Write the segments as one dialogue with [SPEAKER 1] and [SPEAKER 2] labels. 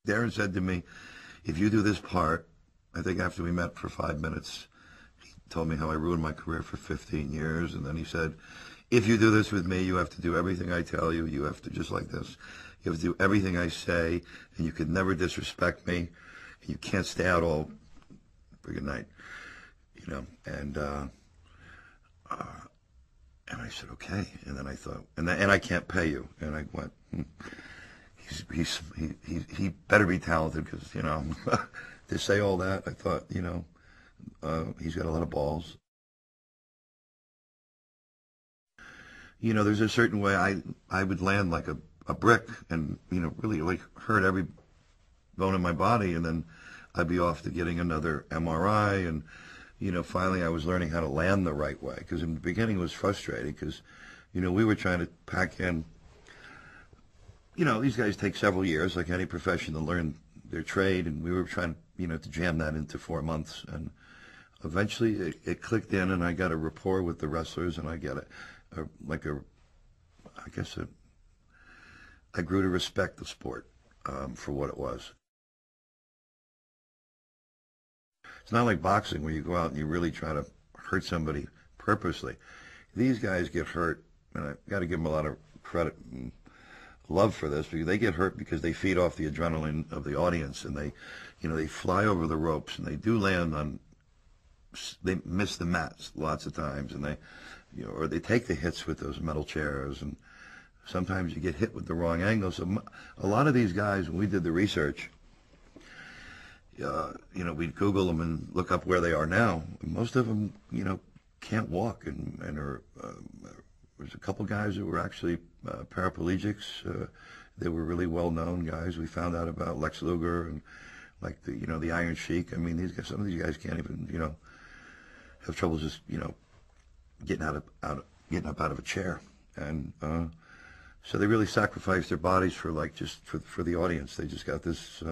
[SPEAKER 1] Darren said to me, if you do this part, I think after we met for 5 minutes, he told me how I ruined my career for 15 years. And then he said, if you do this with me, you have to do everything I tell you. You have to, just like this, you have to do everything I say, and you can never disrespect me. And you can't stay out all friggin' night, you know. And I said, okay. And then I thought, and I can't pay you. And I went, he better be talented, because, you know, to say all that, I thought, you know, he's got a lot of balls. You know, there's a certain way I would land like a brick and, you know, really like hurt every bone in my body, and then I'd be off to getting another MRI, and, you know, finally I was learning how to land the right way, because in the beginning it was frustrating, because, you know, we were trying to pack in, you know, these guys take several years, like any profession, to learn their trade, and we were trying, you know, to jam that into 4 months, and eventually it clicked in, and I got a rapport with the wrestlers, and I got I grew to respect the sport for what it was. It's not like boxing where you go out and you really try to hurt somebody purposely. These guys get hurt, and I got to give them a lot of credit and love for this, because they get hurt because they feed off the adrenaline of the audience, and they, you know, they fly over the ropes, and they do land on, they miss the mats lots of times, and they, you know, or they take the hits with those metal chairs, and sometimes you get hit with the wrong angle. So a lot of these guys, when we did the research, you know, we'd Google them and look up where they are now. Most of them, you know, can't walk, and are, there's a couple guys who were actually paraplegics. They were really well-known guys. We found out about Lex Luger and, like, the, you know, the Iron Sheik. I mean, these guys, some of these guys can't even, you know, have trouble just, you know, getting up out of a chair, and so they really sacrificed their bodies for, like, just for the audience. They just got this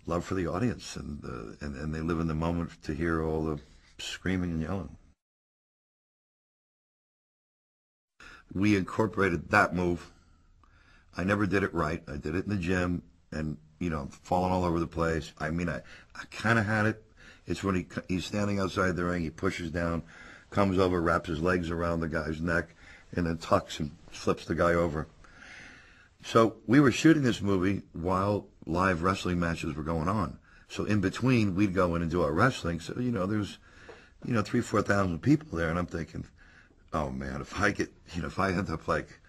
[SPEAKER 1] love for the audience, and they live in the moment to hear all the screaming and yelling. We incorporated that move. I never did it right. I did it in the gym, and, you know, I'm falling all over the place. I mean, I kind of had it. It's when he's standing outside the ring, he pushes down, comes over, wraps his legs around the guy's neck, and then tucks and flips the guy over. So we were shooting this movie while live wrestling matches were going on. So in between, we'd go in and do our wrestling. So, you know, there's, you know, 3,000-4,000 people there, and I'm thinking, oh man, if I get, you know, if I end up like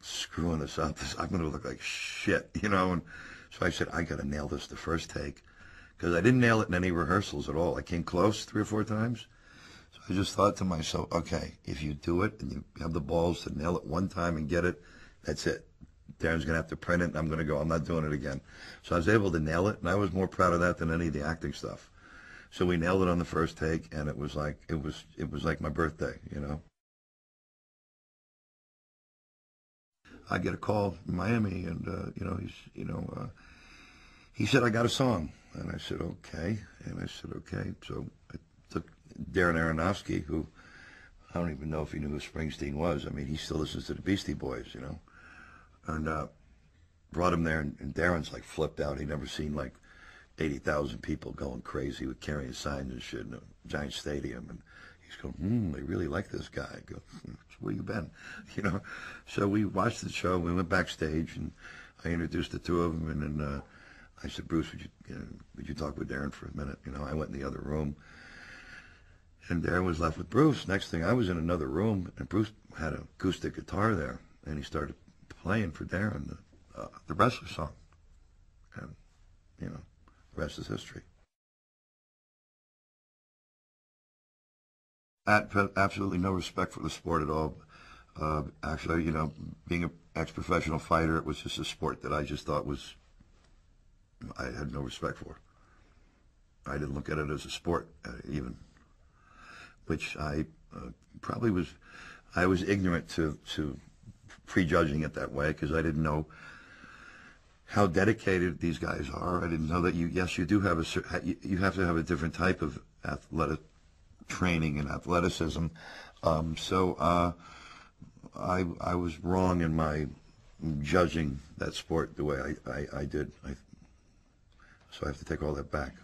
[SPEAKER 1] screwing this up, I'm going to look like shit, you know. And so I said, I got to nail this the first take, because I didn't nail it in any rehearsals at all. I came close 3 or 4 times. So I just thought to myself, okay, if you do it and you have the balls to nail it one time and get it, that's it. Darren's going to have to print it, and I'm going to go, I'm not doing it again. So I was able to nail it, and I was more proud of that than any of the acting stuff. So we nailed it on the first take, and it was like my birthday, you know. I get a call in Miami, and you know, he said, I got a song, and I said, okay, So I took Darren Aronofsky, who I don't even know if he knew who Springsteen was. I mean, he still listens to the Beastie Boys, you know, and brought him there, and Darren's like flipped out. He'd never seen like 80,000 people going crazy with carrying signs and shit in a giant stadium, and he's going, they really like this guy. I go, where you been? You know. So we watched the show. We went backstage, and I introduced the two of them, and then I said, Bruce, would you talk with Darren for a minute? You know, I went in the other room, and Darren was left with Bruce. Next thing, I was in another room, and Bruce had an acoustic guitar there, and he started playing for Darren the wrestler song, and, you know, the rest is history. Absolutely no respect for the sport at all. Actually, you know, being an ex-professional fighter, it was just a sport that I just thought I had no respect for. I didn't look at it as a sport, even, which I probably was. I was ignorant to prejudging it that way, because I didn't know how dedicated these guys are. I didn't know that you do have you have to have a different type of athletic training and athleticism. So I was wrong in my judging that sport the way I did. So I have to take all that back.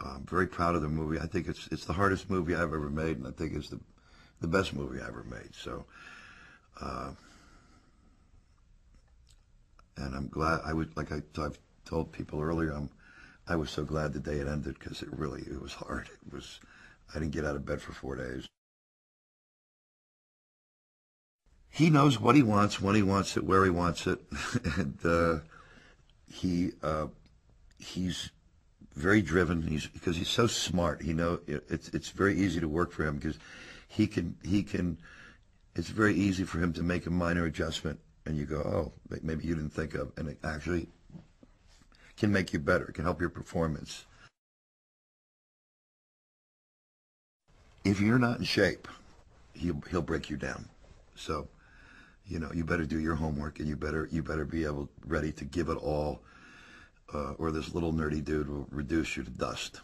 [SPEAKER 1] I'm very proud of the movie. I think it's the hardest movie I've ever made, and I think it's the best movie I ever made. So, and I'm glad. I've told people earlier, I was so glad the day it ended, because it was hard. I didn't get out of bed for 4 days. He knows what he wants, when he wants it, where he wants it, and he's very driven. Because he's so smart. It's very easy to work for him, because he can. It's very easy for him to make a minor adjustment, and you go, oh, maybe you didn't think of, and it actually can make you better. It can help your performance. If you're not in shape, he'll break you down. So, you better do your homework, and you better be ready to give it all, or this little nerdy dude will reduce you to dust.